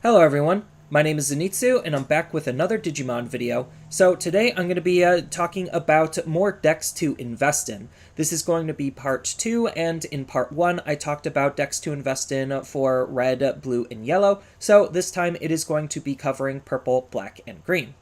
Hello everyone, my name is Zenitsu and I'm back with another Digimon video. So today I'm going to be talking about more decks to invest in. This is going to be part 2, and in part 1 I talked about decks to invest in for red, blue, and yellow. So this time it is going to be covering purple, black, and green.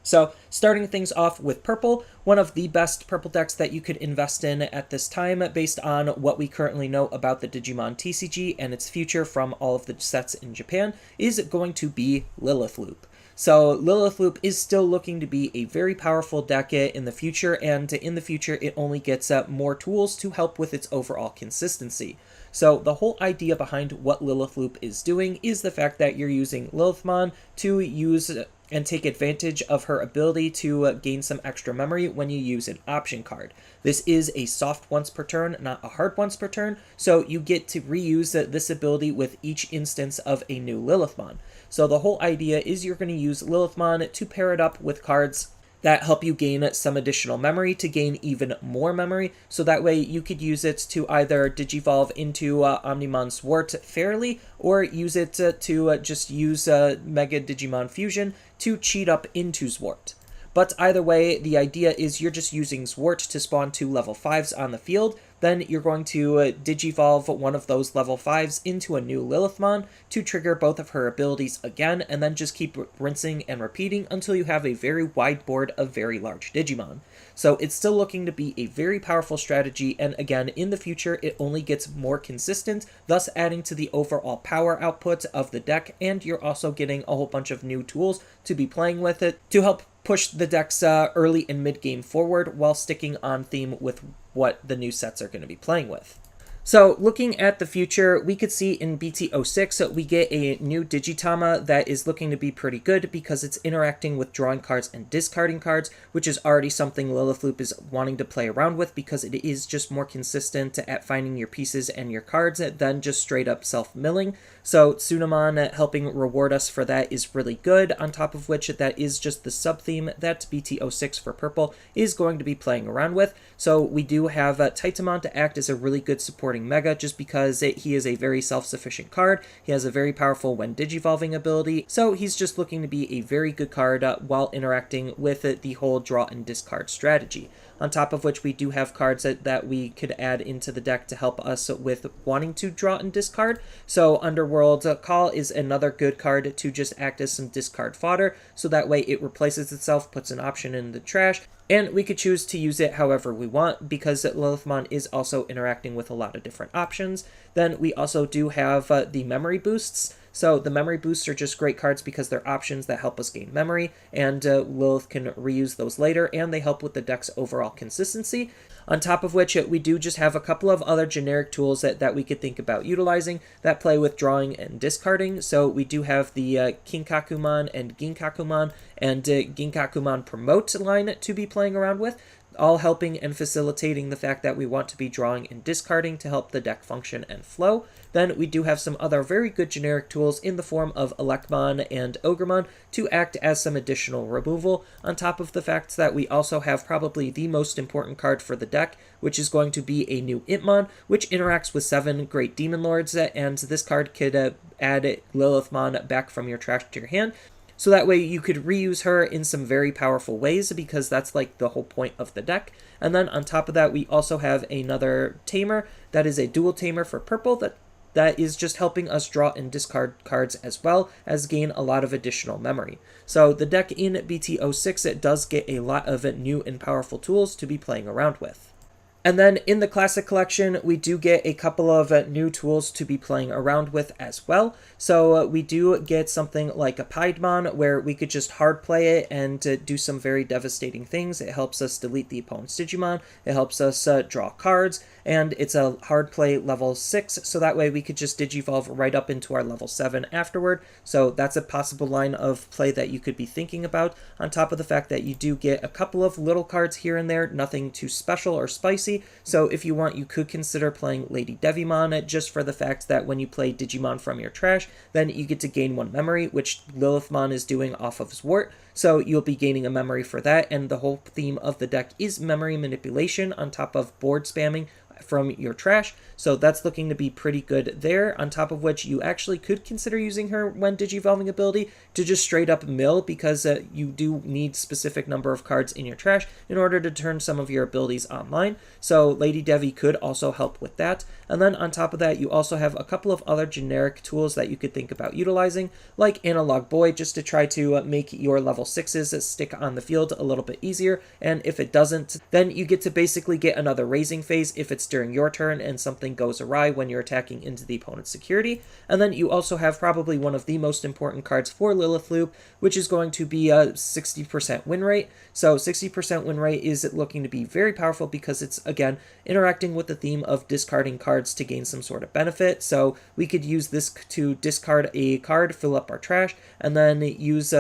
So, starting things off with purple, one of the best purple decks that you could invest in at this time based on what we currently know about the Digimon TCG and its future from all of the sets in Japan is going to be Lilith Loop. So Lilith Loop is still looking to be a very powerful deck in the future, and in the future it only gets more tools to help with its overall consistency. So the whole idea behind what Lilith Loop is doing is the fact that you're using Lilithmon to use and take advantage of her ability to gain some extra memory when you use an option card. This is a soft once per turn, not a hard once per turn, so you get to reuse this ability with each instance of a new Lilithmon. So the whole idea is you're going to use Lilithmon to pair it up with cards that help you gain some additional memory to gain even more memory, so that way you could use it to either digivolve into Omnimon Zwart fairly, or use it to just use Mega Digimon Fusion to cheat up into Zwart. But either way, the idea is you're just using Zwart to spawn 2 level 5s on the field, then you're going to digivolve one of those level 5s into a new Lilithmon to trigger both of her abilities again, and then just keep rinsing and repeating until you have a very wide board of very large Digimon. So it's still looking to be a very powerful strategy, and again, in the future, it only gets more consistent, thus adding to the overall power output of the deck, and you're also getting a whole bunch of new tools to be playing with it to help push the deck's early and mid-game forward while sticking on theme with what the new sets are going to be playing with. So looking at the future, we could see in BT06 we get a new Digitama that is looking to be pretty good because it's interacting with drawing cards and discarding cards, which is already something Lilith Loop is wanting to play around with because it is just more consistent at finding your pieces and your cards than just straight up self-milling. So Tsunamon helping reward us for that is really good, on top of which that is just the sub-theme that BT06 for purple is going to be playing around with. So we do have Titamon to act as a really good supporting Mega just because he is a very self-sufficient card. He has a very powerful when digivolving ability, so he's just looking to be a very good card while interacting with the whole draw and discard strategy. On top of which we do have cards that we could add into the deck to help us with wanting to draw and discard. So Underworld Call is another good card to just act as some discard fodder, so that way it replaces itself, puts an option in the trash, and we could choose to use it however we want because Lilithmon is also interacting with a lot of different options. Then we also do have the memory boosts. So the memory boosts are just great cards because they're options that help us gain memory, and Lilith can reuse those later, and they help with the deck's overall consistency. On top of which, we do just have a couple of other generic tools that we could think about utilizing that play with drawing and discarding. So we do have the Kinkakumon and Ginkakumon and Ginkakumon Promote line to be playing around with, all helping and facilitating the fact that we want to be drawing and discarding to help the deck function and flow. Then we do have some other very good generic tools in the form of Electmon and Ogremon to act as some additional removal, on top of the fact that we also have probably the most important card for the deck, which is going to be a new Itmon, which interacts with 7 Great Demon Lords, and this card could add Lilithmon back from your trash to your hand. So that way you could reuse her in some very powerful ways because that's like the whole point of the deck. And then on top of that, we also have another tamer that is a dual tamer for purple that is just helping us draw and discard cards as well as gain a lot of additional memory. So the deck in BT06, it does get a lot of new and powerful tools to be playing around with. And then in the Classic Collection, we do get a couple of new tools to be playing around with as well. So we do get something like a Piedmon, where we could just hard play it and do some very devastating things. It helps us delete the opponent's Digimon, it helps us draw cards, and it's a hard play level 6, so that way we could just digivolve right up into our level 7 afterward. So that's a possible line of play that you could be thinking about, on top of the fact that you do get a couple of little cards here and there, nothing too special or spicy. So if you want, you could consider playing Lady Devimon just for the fact that when you play Digimon from your trash, then you get to gain 1 memory, which Lilithmon is doing off of Zwart. So you'll be gaining a memory for that, and the whole theme of the deck is memory manipulation on top of board spamming from your trash, so that's looking to be pretty good there. On top of which, you actually could consider using her when digivolving ability to just straight up mill, because you do need specific number of cards in your trash in order to turn some of your abilities online. So Lady Devi could also help with that. And then on top of that, you also have a couple of other generic tools that you could think about utilizing, like Analog Boy, just to try to make your level 6s stick on the field a little bit easier. And if it doesn't, then you get to basically get another raising phase if it's during your turn and something goes awry when you're attacking into the opponent's security. And then you also have probably one of the most important cards for Lilith Loop, which is going to be a 60% win rate. So 60% win rate is looking to be very powerful because it's, again, interacting with the theme of discarding cards to gain some sort of benefit. So we could use this to discard a card, fill up our trash, and then use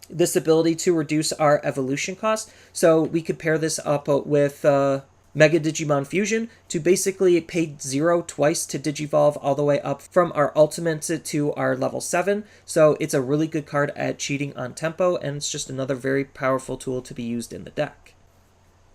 this ability to reduce our evolution cost. So we could pair this up with Mega Digimon Fusion to basically pay 0 twice to digivolve all the way up from our ultimate to our level 7. So it's a really good card at cheating on tempo, and it's just another very powerful tool to be used in the deck.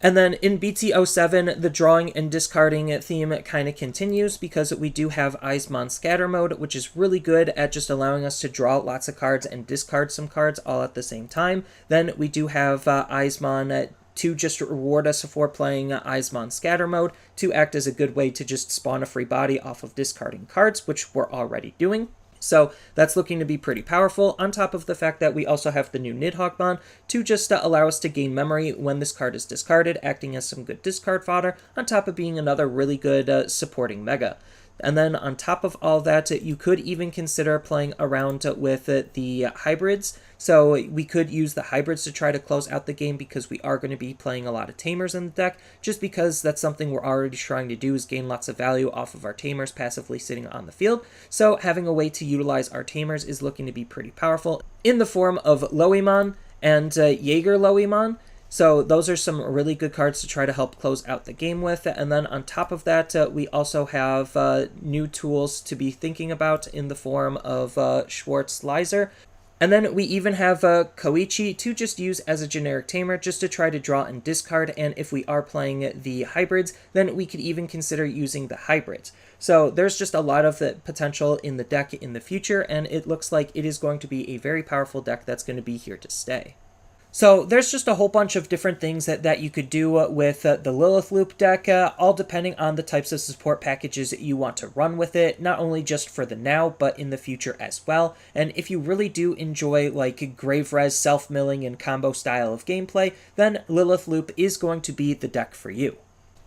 And then in BT07, the drawing and discarding theme kind of continues because we do have Diaboromon Scatter Mode, which is really good at just allowing us to draw lots of cards and discard some cards all at the same time. Then we do have Diaboromon to just reward us for playing Diaboromon Scatter Mode to act as a good way to just spawn a free body off of discarding cards, which we're already doing. So that's looking to be pretty powerful, on top of the fact that we also have the new Nidhoggmon to just allow us to gain memory when this card is discarded, acting as some good discard fodder, on top of being another really good supporting Mega. And then on top of all that, you could even consider playing around with the hybrids. So we could use the hybrids to try to close out the game because we are going to be playing a lot of tamers in the deck, just because that's something we're already trying to do, is gain lots of value off of our tamers passively sitting on the field. So having a way to utilize our tamers is looking to be pretty powerful in the form of Loemon and Jaeger Loemon. So those are some really good cards to try to help close out the game with. And then on top of that, we also have new tools to be thinking about in the form of Schwartz Lizer. And then we even have Koichi to just use as a generic tamer just to try to draw and discard. And if we are playing the hybrids, then we could even consider using the hybrids. So there's just a lot of the potential in the deck in the future, and it looks like it is going to be a very powerful deck that's going to be here to stay. So there's just a whole bunch of different things that you could do with the Lilith Loop deck, all depending on the types of support packages you want to run with it, not only just for the now, but in the future as well. And if you really do enjoy like Grave Res, self-milling, and combo style of gameplay, then Lilith Loop is going to be the deck for you.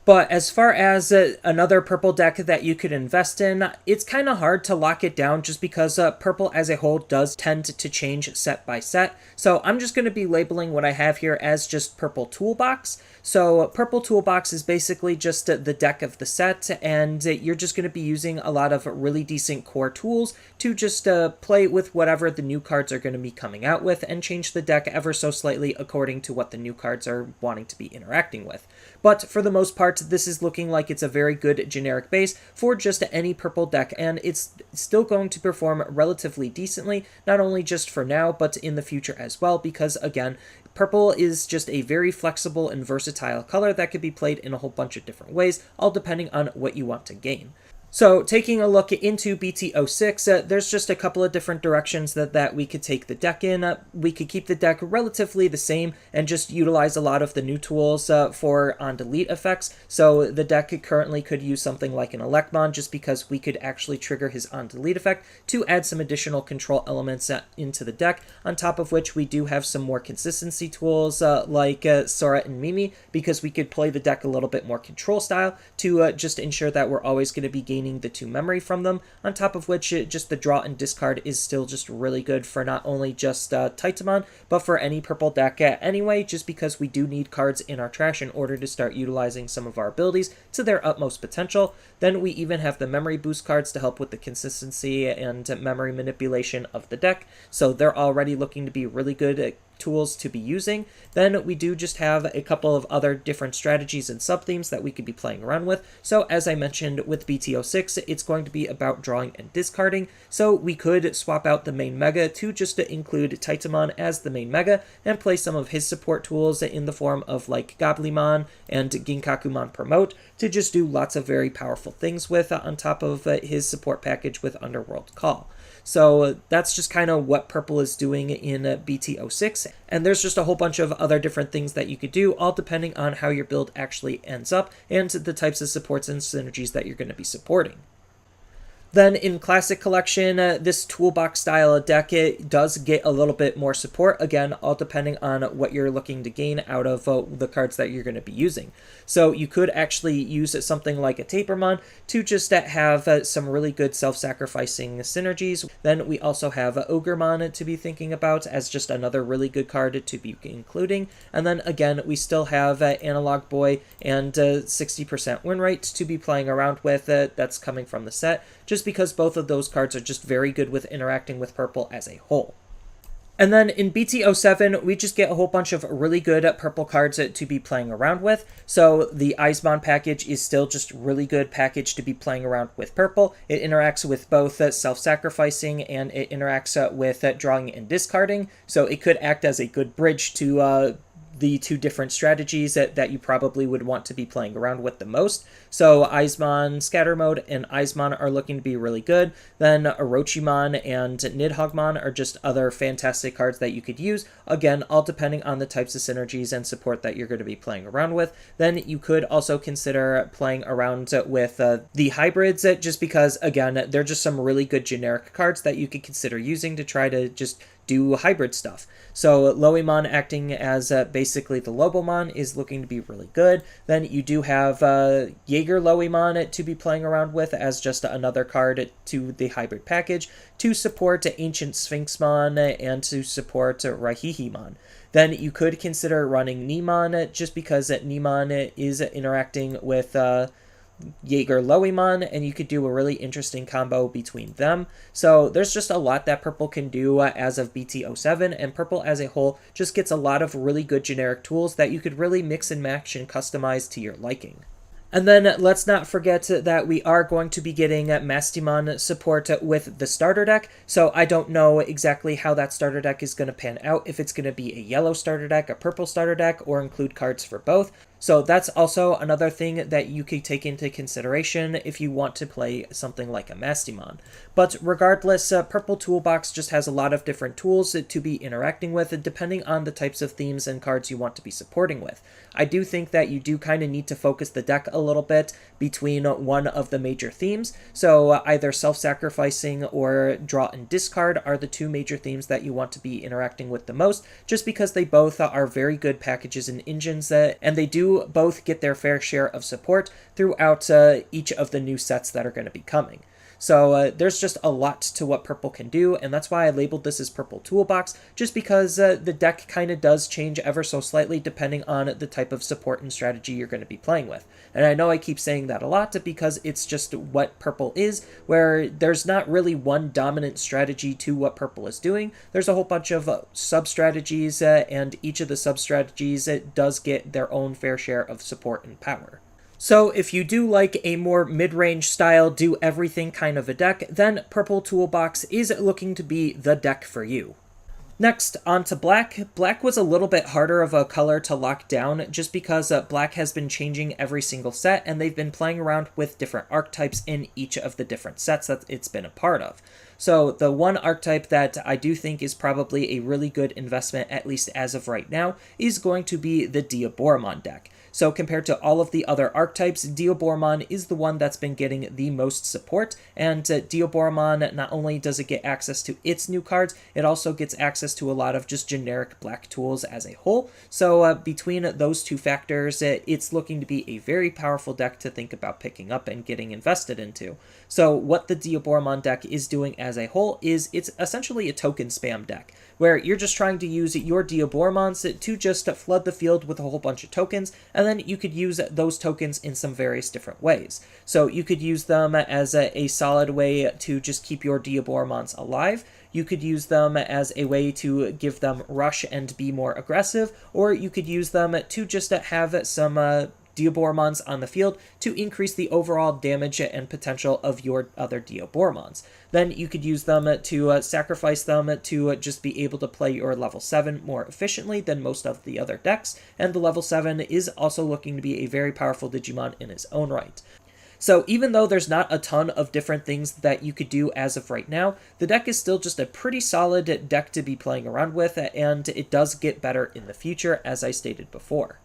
But as far as another purple deck that you could invest in, it's kind of hard to lock it down just because purple as a whole does tend to change set by set. So I'm just going to be labeling what I have here as just Purple Toolbox. So Purple Toolbox is basically just the deck of the set, and you're just going to be using a lot of really decent core tools to just play with whatever the new cards are going to be coming out with and change the deck ever so slightly according to what the new cards are wanting to be interacting with. But for the most part, this is looking like it's a very good generic base for just any purple deck, and it's still going to perform relatively decently, not only just for now, but in the future as well, because again, purple is just a very flexible and versatile color that could be played in a whole bunch of different ways, all depending on what you want to gain. So taking a look into BT06, there's just a couple of different directions that we could take the deck in. We could keep the deck relatively the same and just utilize a lot of the new tools for on-delete effects. So the deck currently could use something like an Electmon just because we could actually trigger his on-delete effect to add some additional control elements into the deck, on top of which we do have some more consistency tools like Sora and Mimi, because we could play the deck a little bit more control style to just ensure that we're always going to be gaining the 2 memory from them, on top of which just the draw and discard is still just really good for not only just Titamon, but for any purple deck anyway, just because we do need cards in our trash in order to start utilizing some of our abilities to their utmost potential. Then we even have the memory boost cards to help with the consistency and memory manipulation of the deck, so they're already looking to be really good tools to be using, then we do just have a couple of other different strategies and sub-themes that we could be playing around with. So as I mentioned with BT06, it's going to be about drawing and discarding, so we could swap out the main mega to just include Titamon as the main mega and play some of his support tools in the form of like Goblimon and Ginkakumon Promote to just do lots of very powerful things with on top of his support package with Underworld Call. So that's just kind of what purple is doing in BT06, and there's just a whole bunch of other different things that you could do, all depending on how your build actually ends up and the types of supports and synergies that you're going to be supporting. Then in Classic Collection, this Toolbox style deck, it does get a little bit more support, again, all depending on what you're looking to gain out of the cards that you're going to be using. So you could actually use something like a Diaboromon to just have some really good self-sacrificing synergies. Then we also have Ogremon to be thinking about as just another really good card to be including. And then again, we still have Analog Boy and 60% win rate to be playing around with. That's coming from the set, just because both of those cards are just very good with interacting with purple as a whole. And then in BT07, we just get a whole bunch of really good purple cards to be playing around with. So the Eismon package is still just really good package to be playing around with purple. It interacts with both self-sacrificing and it interacts with drawing and discarding. So it could act as a good bridge to the two different strategies that you probably would want to be playing around with the most. So Eismon Scatter Mode and Eismon are looking to be really good. Then Orochimon and Nidhoggmon are just other fantastic cards that you could use. Again, all depending on the types of synergies and support that you're going to be playing around with. Then you could also consider playing around with the hybrids, just because, again, they're just some really good generic cards that you could consider using to try to just do hybrid stuff. So Loemon acting as basically the Lobomon is looking to be really good. Then you do have Jaeger Loemon to be playing around with as just another card to the hybrid package to support Ancient Sphinxmon and to support Raihihimon. Then you could consider running Neemon just because Neemon is interacting with Jaeger Loemon, and you could do a really interesting combo between them. So there's just a lot that purple can do as of BT07, and purple as a whole just gets a lot of really good generic tools that you could really mix and match and customize to your liking. And then let's not forget that we are going to be getting Mastimon support with the starter deck, so I don't know exactly how that starter deck is going to pan out, if it's going to be a yellow starter deck, a purple starter deck, or include cards for both. So that's also another thing that you could take into consideration if you want to play something like a Mastimon. But regardless, Purple Toolbox just has a lot of different tools to be interacting with, depending on the types of themes and cards you want to be supporting with. I do think that you do kind of need to focus the deck a little bit between one of the major themes. So either self-sacrificing or draw and discard are the two major themes that you want to be interacting with the most, just because they both are very good packages and engines, and they do both get their fair share of support throughout each of the new sets that are going to be coming. So there's just a lot to what purple can do, and that's why I labeled this as Purple Toolbox, just because the deck kind of does change ever so slightly depending on the type of support and strategy you're going to be playing with. And I know I keep saying that a lot because it's just what purple is, where there's not really one dominant strategy to what purple is doing. There's a whole bunch of sub-strategies, and each of the sub-strategies does get their own fair share of support and power. So if you do like a more mid-range style, do everything kind of a deck, then Purple Toolbox is looking to be the deck for you. Next, on to black. Black was a little bit harder of a color to lock down just because black has been changing every single set, and they've been playing around with different archetypes in each of the different sets that it's been a part of. So the one archetype that I do think is probably a really good investment, at least as of right now, is going to be the Diaboromon deck. So compared to all of the other archetypes, Diaboromon is the one that's been getting the most support, and Diaboromon, not only does it get access to its new cards, it also gets access to a lot of just generic black tools as a whole. So between those two factors, it's looking to be a very powerful deck to think about picking up and getting invested into. So what the Diaboromon deck is doing as a whole is it's essentially a token spam deck, where you're just trying to use your Diaboromons to just flood the field with a whole bunch of tokens, and then you could use those tokens in some various different ways. So you could use them as a solid way to just keep your Diaboromons alive. You could use them as a way to give them rush and be more aggressive, or you could use them to just have some Diaboromons on the field to increase the overall damage and potential of your other Diaboromons. Then you could use them to sacrifice them to just be able to play your level 7 more efficiently than most of the other decks, and the level 7 is also looking to be a very powerful Digimon in its own right. So even though there's not a ton of different things that you could do as of right now, the deck is still just a pretty solid deck to be playing around with, and it does get better in the future, as I stated before.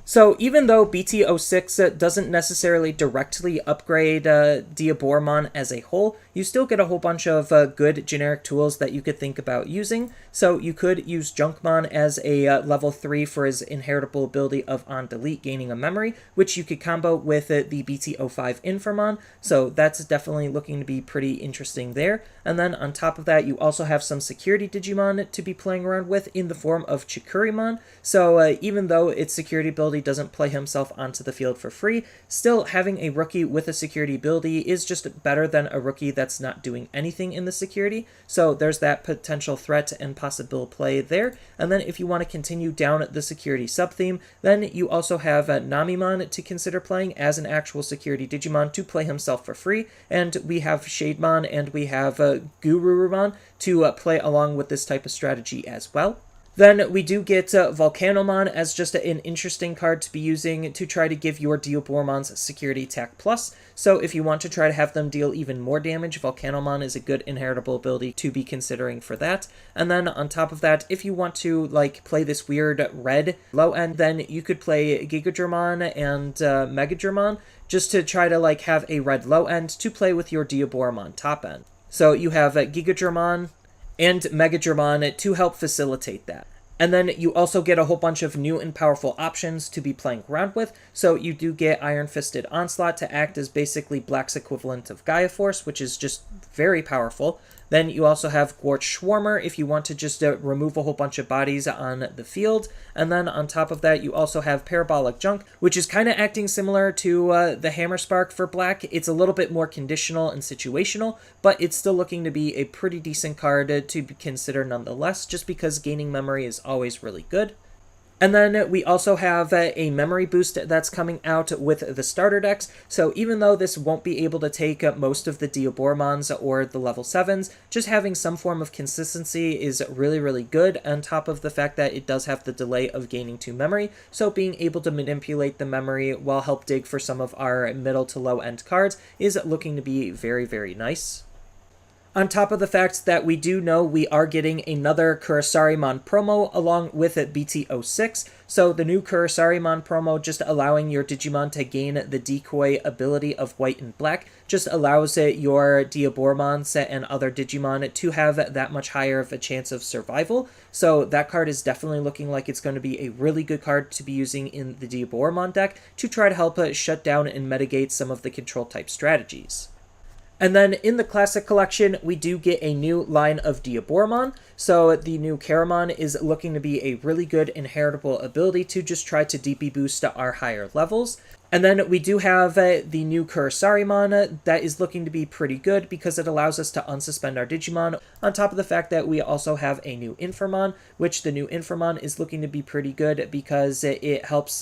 So even though BT06 doesn't necessarily directly upgrade Diaboromon as a whole, you still get a whole bunch of good generic tools that you could think about using. So you could use Junkmon as a level 3 for his inheritable ability of On Delete, gaining a memory, which you could combo with the BT05 Infamon. So that's definitely looking to be pretty interesting there. And then on top of that, you also have some security Digimon to be playing around with in the form of Chikurimon. So even though its security ability doesn't play himself onto the field for free, still having a rookie with a security ability is just better than a rookie that's not doing anything in the security. So there's that potential threat and possible play there. And then if you want to continue down the security sub-theme, then you also have Namimon to consider playing as an actual security Digimon to play himself for free. And we have Shademon and we have Gururumon to play along with this type of strategy as well. Then we do get Volcanomon as just an interesting card to be using to try to give your Diaboromons security attack plus. So if you want to try to have them deal even more damage, Volcanomon is a good inheritable ability to be considering for that. And then on top of that, if you want to play this weird red low end, then you could play Gigadramon and Megadramon just to try to have a red low end to play with your Diaboromon top end. So you have Gigadramon and Megadramon to help facilitate that. And then you also get a whole bunch of new and powerful options to be playing around with. So you do get Iron Fisted Onslaught to act as basically Black's equivalent of Gaia Force, which is just very powerful. Then you also have Gorch Schwarmer if you want to just remove a whole bunch of bodies on the field. And then on top of that, you also have Parabolic Junk, which is kind of acting similar to the Hammer Spark for Black. It's a little bit more conditional and situational, but it's still looking to be a pretty decent card to consider nonetheless, just because gaining memory is always really good. And then we also have a memory boost that's coming out with the starter decks. So even though this won't be able to take most of the Diaboromons or the level 7s, just having some form of consistency is really, really good, on top of the fact that it does have the delay of gaining 2 memory. So being able to manipulate the memory while help dig for some of our middle to low end cards is looking to be very, very nice. On top of the fact that we do know we are getting another Kurisarimon promo along with BT06. So the new Kurisarimon promo, just allowing your Digimon to gain the decoy ability of white and black, just allows your Diaboromons and other Digimon to have that much higher of a chance of survival. So that card is definitely looking like it's going to be a really good card to be using in the Diaboromon deck to try to help shut down and mitigate some of the control type strategies. And then in the Classic Collection, we do get a new line of Diaboromon. So the new Karamon is looking to be a really good inheritable ability to just try to DP boost our higher levels. And then we do have the new Kurisarimon that is looking to be pretty good because it allows us to unsuspend our Digimon, on top of the fact that we also have a new Infamon, which the new Infamon is looking to be pretty good because it helps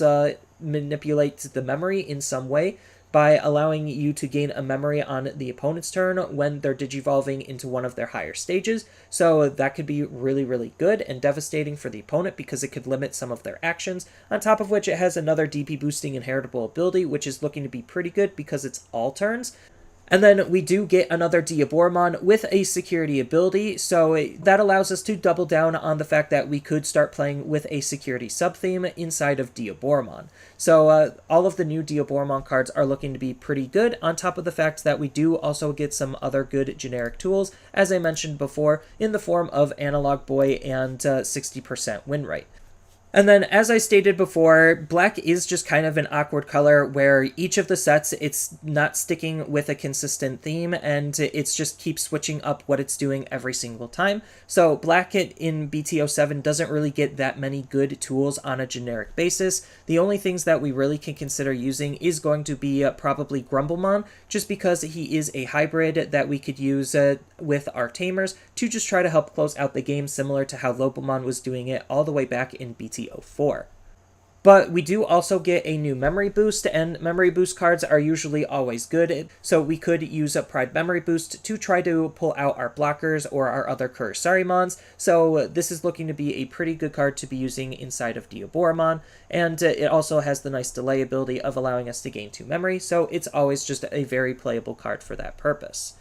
manipulate the memory in some way, by allowing you to gain a memory on the opponent's turn when they're digivolving into one of their higher stages. So that could be really, really good and devastating for the opponent because it could limit some of their actions. On top of which, it has another DP boosting inheritable ability, which is looking to be pretty good because it's all turns. And then we do get another Diaboromon with a security ability, so that allows us to double down on the fact that we could start playing with a security sub-theme inside of Diaboromon. So all of the new Diaboromon cards are looking to be pretty good, on top of the fact that we do also get some other good generic tools, as I mentioned before, in the form of Analog Boy and 60% win rate. And then, as I stated before, black is just kind of an awkward color where each of the sets, it's not sticking with a consistent theme, and it's just keeps switching up what it's doing every single time. So black in BT07 doesn't really get that many good tools on a generic basis. The only things that we really can consider using is going to be probably Grumblemon, just because he is a hybrid that we could use with our tamers to just try to help close out the game, similar to how Lobomon was doing it all the way back in BT04. But we do also get a new memory boost, and memory boost cards are usually always good, so we could use a Pride Memory Boost to try to pull out our blockers or our other Kurisarimons, so this is looking to be a pretty good card to be using inside of Diaboromon, and it also has the nice delay ability of allowing us to gain 2 memory, so it's always just a very playable card for that purpose.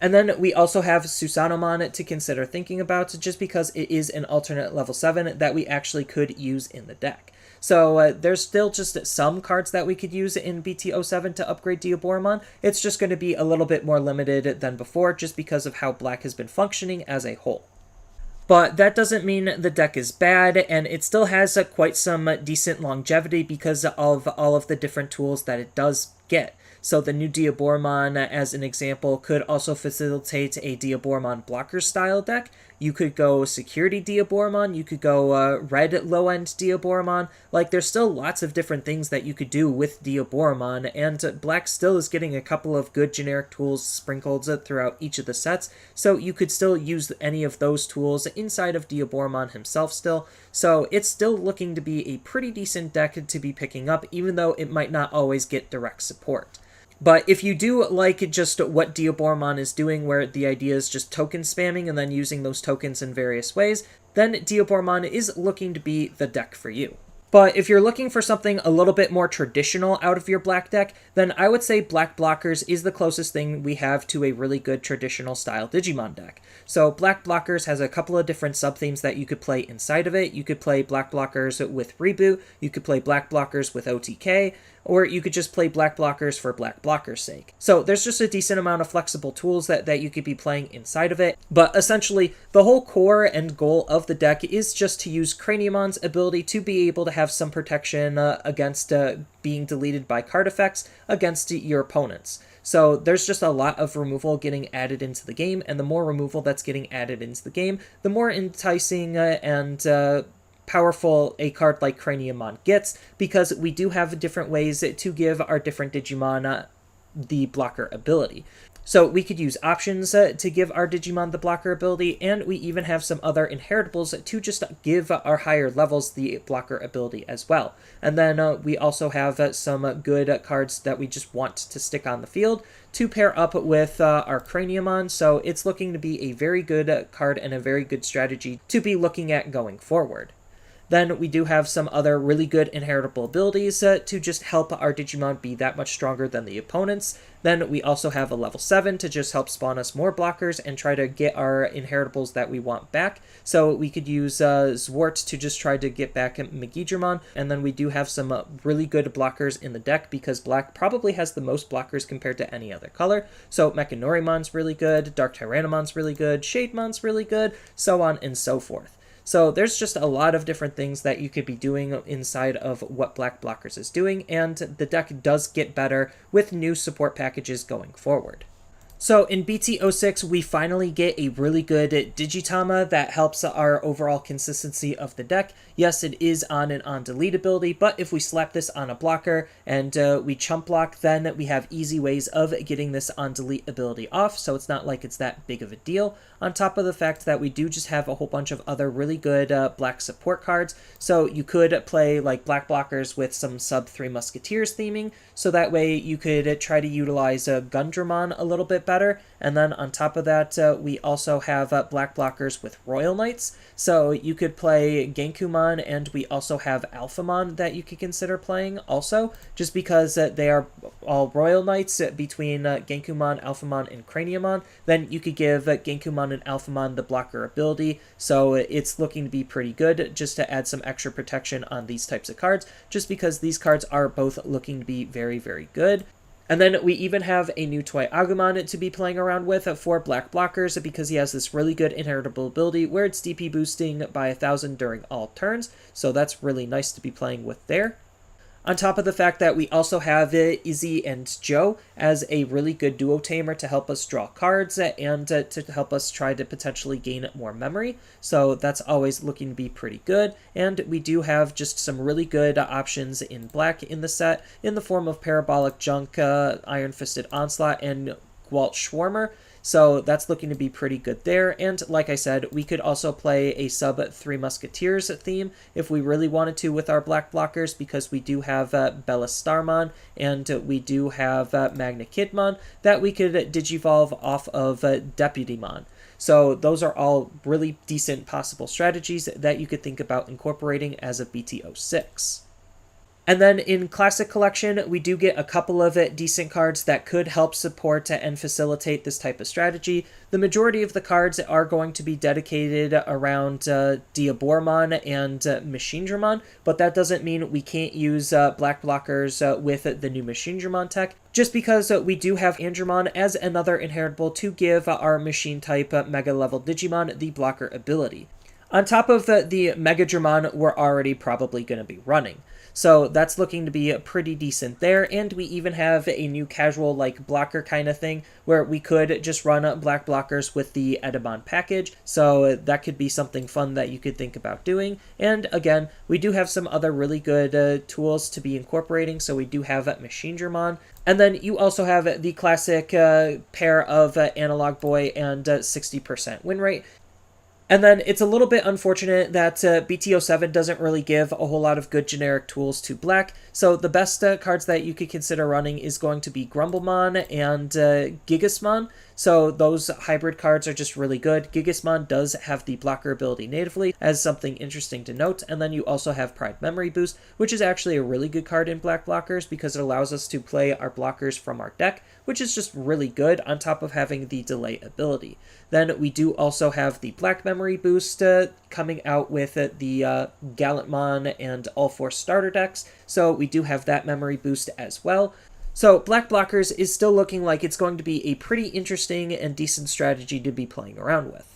And then we also have Susanomon to consider thinking about, just because it is an alternate level 7 that we actually could use in the deck. So there's still just some cards that we could use in BT07 to upgrade Diaboromon. It's just going to be a little bit more limited than before, just because of how black has been functioning as a whole. But that doesn't mean the deck is bad, and it still has quite some decent longevity because of all of the different tools that it does get. So the new Diaboromon, as an example, could also facilitate a Diaboromon blocker style deck. You could go security Diaboromon, you could go red low-end Diaboromon. Like, there's still lots of different things that you could do with Diaboromon, and black still is getting a couple of good generic tools sprinkled throughout each of the sets, so you could still use any of those tools inside of Diaboromon himself still. So it's still looking to be a pretty decent deck to be picking up, even though it might not always get direct support. But if you do like just what Diaboromon is doing, where the idea is just token spamming and then using those tokens in various ways, then Diaboromon is looking to be the deck for you. But if you're looking for something a little bit more traditional out of your black deck, then I would say Black Blockers is the closest thing we have to a really good traditional style Digimon deck. So Black Blockers has a couple of different sub-themes that you could play inside of it. You could play Black Blockers with Reboot, you could play Black Blockers with OTK, or you could just play Black Blockers for Black Blockers' sake. So there's just a decent amount of flexible tools that you could be playing inside of it, but essentially the whole core and goal of the deck is just to use Craniomon's ability to be able to have some protection against being deleted by card effects against your opponents. So there's just a lot of removal getting added into the game, and the more removal that's getting added into the game, the more enticing and powerful a card like Craniamon gets, because we do have different ways to give our different Digimon the blocker ability. So we could use options to give our Digimon the blocker ability, and we even have some other inheritables to just give our higher levels the blocker ability as well. And then we also have some good cards that we just want to stick on the field to pair up with our Craniamon, so it's looking to be a very good card and a very good strategy to be looking at going forward. Then we do have some other really good inheritable abilities to just help our Digimon be that much stronger than the opponents. Then we also have a level 7 to just help spawn us more blockers and try to get our inheritables that we want back. So we could use Zwart to just try to get back Megidramon. And then we do have some really good blockers in the deck, because black probably has the most blockers compared to any other color. So Mechanorimon's really good, Dark Tyrannomon's really good, Shademon's really good, so on and so forth. So there's just a lot of different things that you could be doing inside of what Black Blockers is doing, and the deck does get better with new support packages going forward. So in BT06, we finally get a really good Digitama that helps our overall consistency of the deck. Yes, it is on an on-delete ability, but if we slap this on a blocker and we chump block, then we have easy ways of getting this on-delete ability off, so it's not like it's that big of a deal. On top of the fact that we do just have a whole bunch of other really good black support cards, so you could play like Black Blockers with some sub 3 Musketeers theming, so that way you could try to utilize Gundramon a little bit better. And then on top of that, we also have Black Blockers with Royal Knights, so you could play Genkumon, and we also have Alphamon that you could consider playing also, just because they are all Royal Knights between Genkumon, Alphamon, and Craniamon. Then you could give Genkumon and Alphamon the blocker ability, so it's looking to be pretty good just to add some extra protection on these types of cards, just because these cards are both looking to be very, very good. And then we even have a new toy Agumon to be playing around with for black blockers because he has this really good inheritable ability where it's DP boosting by 1,000 during all turns, so that's really nice to be playing with there. On top of the fact that we also have Izzy and Joe as a really good duo tamer to help us draw cards and to help us try to potentially gain more memory. So that's always looking to be pretty good. And we do have just some really good options in black in the set in the form of Parabolic Junk, Iron Fisted Onslaught, and Gwalt Schwarmer. So that's looking to be pretty good there. And like I said, we could also play a sub Three Musketeers theme if we really wanted to with our black blockers, because we do have Bellistarmon and we do have Magna-Kidmon that we could digivolve off of Deputymon. So those are all really decent possible strategies that you could think about incorporating as a BT06. And then in Classic Collection, we do get a couple of decent cards that could help support and facilitate this type of strategy. The majority of the cards are going to be dedicated around Diaboromon and Machinedramon, but that doesn't mean we can't use black blockers with the new Machinedramon tech, just because we do have Andromon as another inheritable to give our machine type Mega level Digimon the blocker ability. On top of the Megadramon we're already probably going to be running. So that's looking to be pretty decent there, and we even have a new casual like blocker kind of thing where we could just run black blockers with the Edamon package, so that could be something fun that you could think about doing. And again, we do have some other really good tools to be incorporating, so we do have Machinedramon. And then you also have the classic pair of Analog Boy and 60% win rate. And then it's a little bit unfortunate that BT07 doesn't really give a whole lot of good generic tools to black, so the best cards that you could consider running is going to be Grumblemon and Gigasmon. So those hybrid cards are just really good. Gigasmon does have the blocker ability natively as something interesting to note, and then you also have Pride Memory Boost, which is actually a really good card in black blockers because it allows us to play our blockers from our deck, which is just really good on top of having the delay ability. Then we do also have the Black Memory Boost coming out with the Gallantmon and All Four starter decks, so we do have that memory boost as well. So black blockers is still looking like it's going to be a pretty interesting and decent strategy to be playing around with.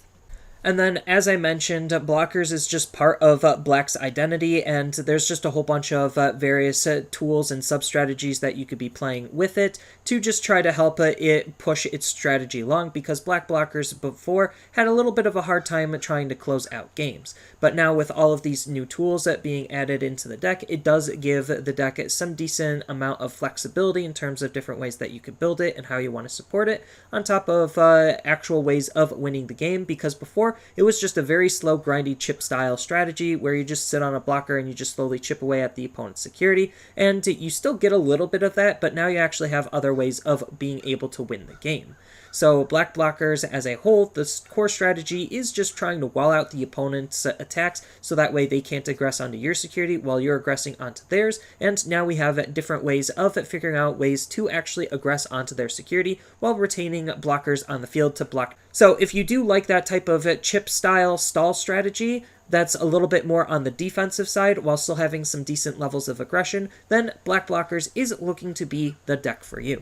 And then, as I mentioned, blockers is just part of Black's identity, and there's just a whole bunch of various tools and sub-strategies that you could be playing with it to just try to help it push its strategy along, because Black blockers before had a little bit of a hard time trying to close out games. But now with all of these new tools being added into the deck, it does give the deck some decent amount of flexibility in terms of different ways that you could build it and how you want to support it, on top of actual ways of winning the game, because before it was just a very slow, grindy chip style strategy where you just sit on a blocker and you just slowly chip away at the opponent's security, and you still get a little bit of that, but now you actually have other ways of being able to win the game. So black blockers as a whole, the core strategy is just trying to wall out the opponent's attacks so that way they can't aggress onto your security while you're aggressing onto theirs, and now we have different ways of figuring out ways to actually aggress onto their security while retaining blockers on the field to block. So if you do like that type of chip style stall strategy that's a little bit more on the defensive side while still having some decent levels of aggression, then black blockers is looking to be the deck for you.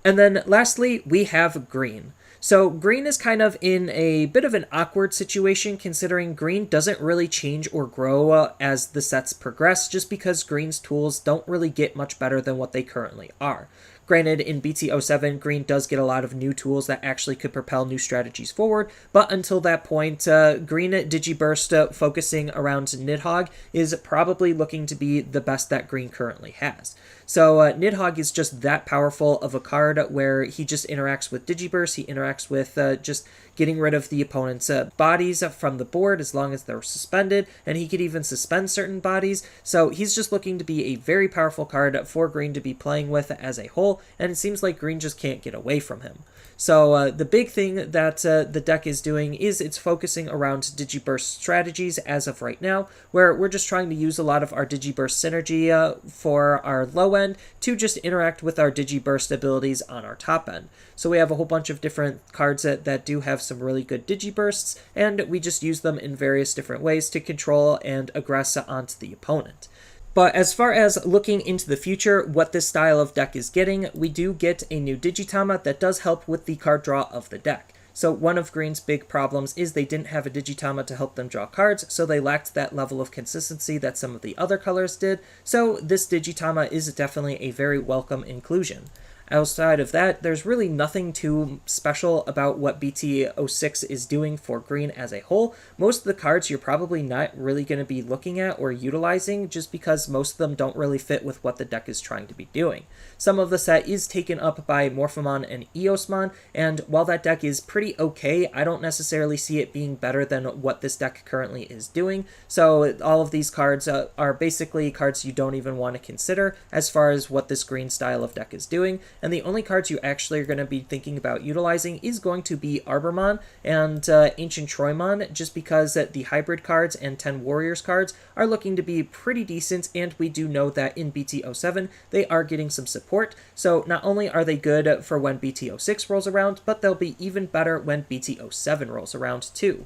And then lastly, we have green. So green is kind of in a bit of an awkward situation considering green doesn't really change or grow as the sets progress, just because green's tools don't really get much better than what they currently are. Granted, in BT07, green does get a lot of new tools that actually could propel new strategies forward, but until that point, green Digiburst focusing around Nidhogg is probably looking to be the best that green currently has. So Nidhogg is just that powerful of a card where he just interacts with Digiburst, he interacts with just getting rid of the opponent's bodies from the board as long as they're suspended, and he could even suspend certain bodies. So he's just looking to be a very powerful card for green to be playing with as a whole, and it seems like green just can't get away from him. So the big thing that the deck is doing is it's focusing around Digiburst strategies as of right now, where we're just trying to use a lot of our Digiburst synergy for our low end to just interact with our Digiburst abilities on our top end. So we have a whole bunch of different cards that do have some really good Digibursts, and we just use them in various different ways to control and aggress onto the opponent. But as far as looking into the future, what this style of deck is getting, we do get a new Digitama that does help with the card draw of the deck. So one of Green's big problems is they didn't have a Digitama to help them draw cards, so they lacked that level of consistency that some of the other colors did, so this Digitama is definitely a very welcome inclusion. Outside of that, there's really nothing too special about what BT06 is doing for Green as a whole. Most of the cards you're probably not really going to be looking at or utilizing just because most of them don't really fit with what the deck is trying to be doing. Some of the set is taken up by Morphomon and Eosmon, and while that deck is pretty okay, I don't necessarily see it being better than what this deck currently is doing, so all of these cards are basically cards you don't even want to consider as far as what this Green style of deck is doing. And the only cards you actually are going to be thinking about utilizing is going to be Arbormon and Ancient Troymon, just because the hybrid cards and 10 Warriors cards are looking to be pretty decent, and we do know that in BT07 they are getting some support, so not only are they good for when BT06 rolls around, but they'll be even better when BT07 rolls around too.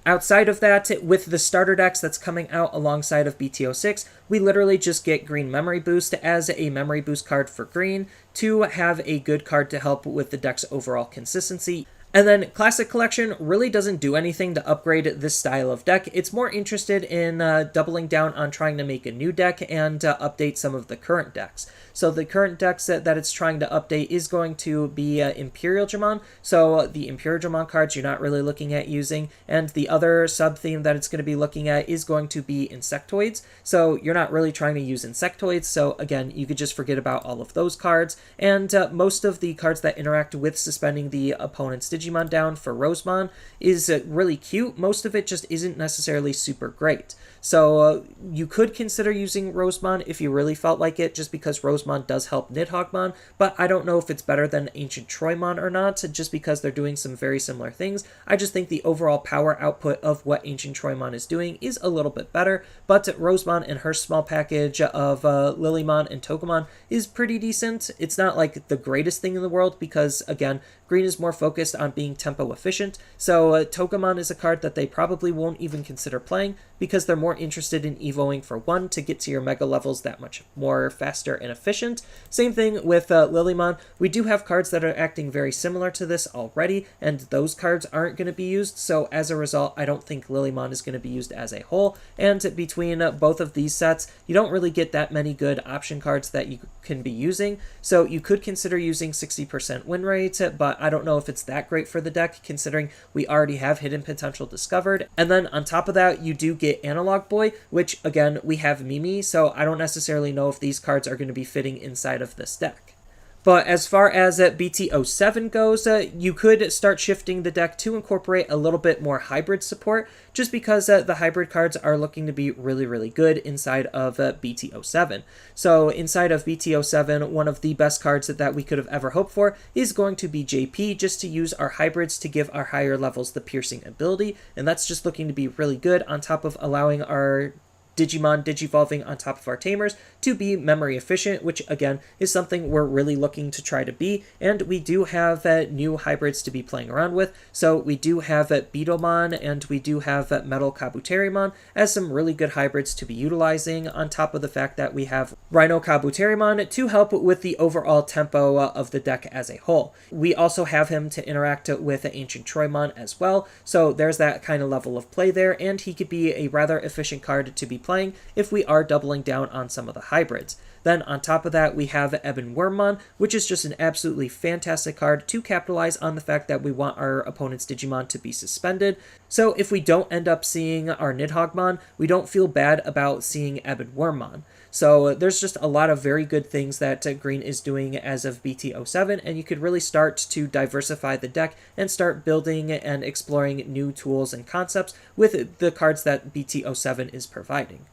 Outside of that, with the starter decks that's coming out alongside of BT06, we literally just get Green Memory Boost as a Memory Boost card for Green to have a good card to help with the deck's overall consistency. And then Classic Collection really doesn't do anything to upgrade this style of deck. It's more interested in doubling down on trying to make a new deck and update some of the current decks. So the current decks that it's trying to update is going to be Imperialdramon. So the Imperialdramon cards you're not really looking at using, and the other sub-theme that it's going to be looking at is going to be Insectoids. So you're not really trying to use Insectoids, so again, you could just forget about all of those cards. And most of the cards that interact with suspending the opponent's Digimon down for Rosemon is really cute. Most of it just isn't necessarily super great. So you could consider using Rosemon if you really felt like it, just because Rosemon does help Nidhoggmon, but I don't know if it's better than Ancient Troymon or not, just because they're doing some very similar things. I just think the overall power output of what Ancient Troymon is doing is a little bit better, but Rosemon and her small package of Lilymon and Togemon is pretty decent. It's not like the greatest thing in the world because, again, Green is more focused on being tempo efficient, so Togemon is a card that they probably won't even consider playing because they're more interested in evoing for 1 to get to your mega levels that much more faster and efficient. Same thing with Lilymon. We do have cards that are acting very similar to this already, and those cards aren't going to be used, so as a result, I don't think Lilymon is going to be used as a whole, and between both of these sets, you don't really get that many good option cards that you can be using, so you could consider using 60% win rate, but I don't know if it's that great for the deck, considering we already have Hidden Potential discovered. And then on top of that, you do get Analog Boy, which again, we have Mimi, so I don't necessarily know if these cards are going to be fitting inside of this deck. But as far as BT07 goes, you could start shifting the deck to incorporate a little bit more hybrid support, just because the hybrid cards are looking to be really, really good inside of BT07. So inside of BT07, one of the best cards that we could have ever hoped for is going to be JP, just to use our hybrids to give our higher levels the piercing ability, and that's just looking to be really good on top of allowing our Digimon digivolving on top of our tamers to be memory efficient, which again is something we're really looking to try to be, and we do have new hybrids to be playing around with. So we do have Beetlemon and we do have Metal Kabuterimon as some really good hybrids to be utilizing, on top of the fact that we have Rhino Kabuterimon to help with the overall tempo of the deck as a whole. We also have him to interact with Ancient Troymon as well, so there's that kind of level of play there, and he could be a rather efficient card to be playing if we are doubling down on some of the hybrids. Then on top of that, we have Ebon Wormmon, which is just an absolutely fantastic card to capitalize on the fact that we want our opponent's Digimon to be suspended. So if we don't end up seeing our Nidhoggmon, we don't feel bad about seeing Ebon Wormmon. So there's just a lot of very good things that Green is doing as of BT07, and you could really start to diversify the deck and start building and exploring new tools and concepts with the cards that BT07 is providing.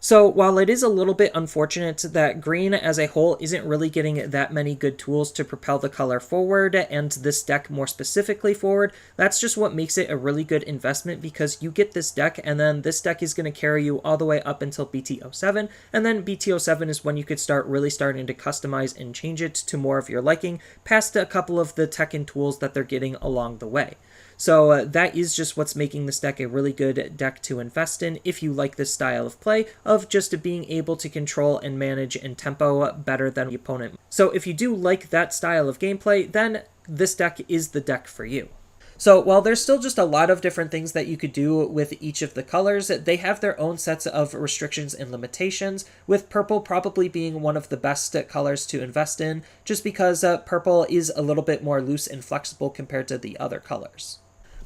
So while it is a little bit unfortunate that Green as a whole isn't really getting that many good tools to propel the color forward, and this deck more specifically forward, that's just what makes it a really good investment, because you get this deck and then this deck is going to carry you all the way up until BT07, and then BT07 is when you could start really starting to customize and change it to more of your liking, past a couple of the tech and tools that they're getting along the way. So that is just what's making this deck a really good deck to invest in if you like this style of play of just being able to control and manage and tempo better than the opponent. So if you do like that style of gameplay, then this deck is the deck for you. So while there's still just a lot of different things that you could do with each of the colors, they have their own sets of restrictions and limitations, with purple probably being one of the best colors to invest in, just because purple is a little bit more loose and flexible compared to the other colors.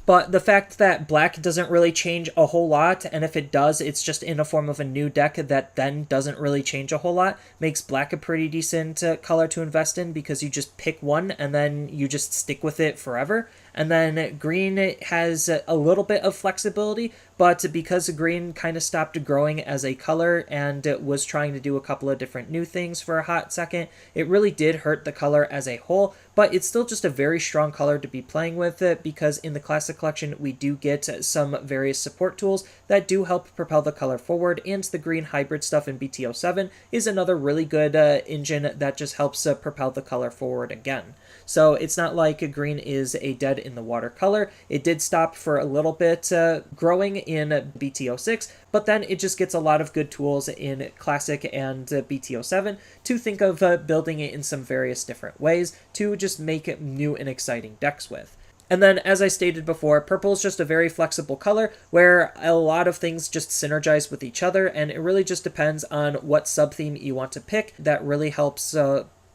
But the fact that black doesn't really change a whole lot, and if it does, it's just in a form of a new deck that then doesn't really change a whole lot, makes black a pretty decent color to invest in, because you just pick one and then you just stick with it forever. And then green has a little bit of flexibility, but because green kind of stopped growing as a color and was trying to do a couple of different new things for a hot second, it really did hurt the color as a whole, but it's still just a very strong color to be playing with, because in the Classic Collection we do get some various support tools that do help propel the color forward, and the green hybrid stuff in BT07 is another really good engine that just helps propel the color forward again. So it's not like green is a dead in the water color. It did stop for a little bit growing in BT06, but then it just gets a lot of good tools in Classic and BT07 to think of building it in some various different ways to just make new and exciting decks with. And then, as I stated before, purple is just a very flexible color where a lot of things just synergize with each other, and it really just depends on what sub-theme you want to pick. That really helps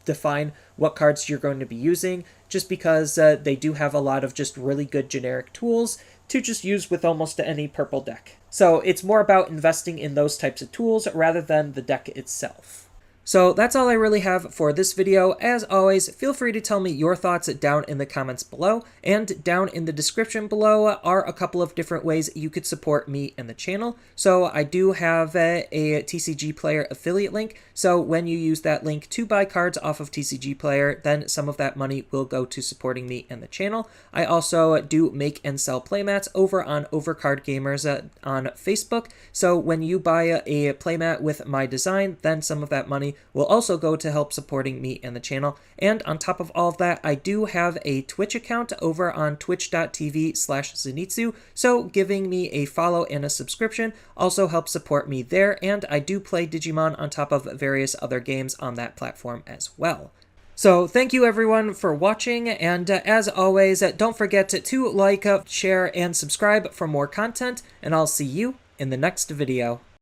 define what cards you're going to be using, just because they do have a lot of just really good generic tools to just use with almost any purple deck. So it's more about investing in those types of tools rather than the deck itself. So that's all I really have for this video. As always, feel free to tell me your thoughts down in the comments below, and down in the description below are a couple of different ways you could support me and the channel. So I do have a TCG Player affiliate link, so when you use that link to buy cards off of TCG Player, then some of that money will go to supporting me and the channel. I also do make and sell playmats over on Overcard Gamers on Facebook, so when you buy a playmat with my design, then some of that money will also go to help supporting me and the channel. And on top of all of that, I do have a Twitch account over on twitch.tv/Zenitsu, so giving me a follow and a subscription also helps support me there, and I do play Digimon on top of various other games on that platform as well. So thank you everyone for watching, and as always, don't forget to like, share, and subscribe for more content, and I'll see you in the next video.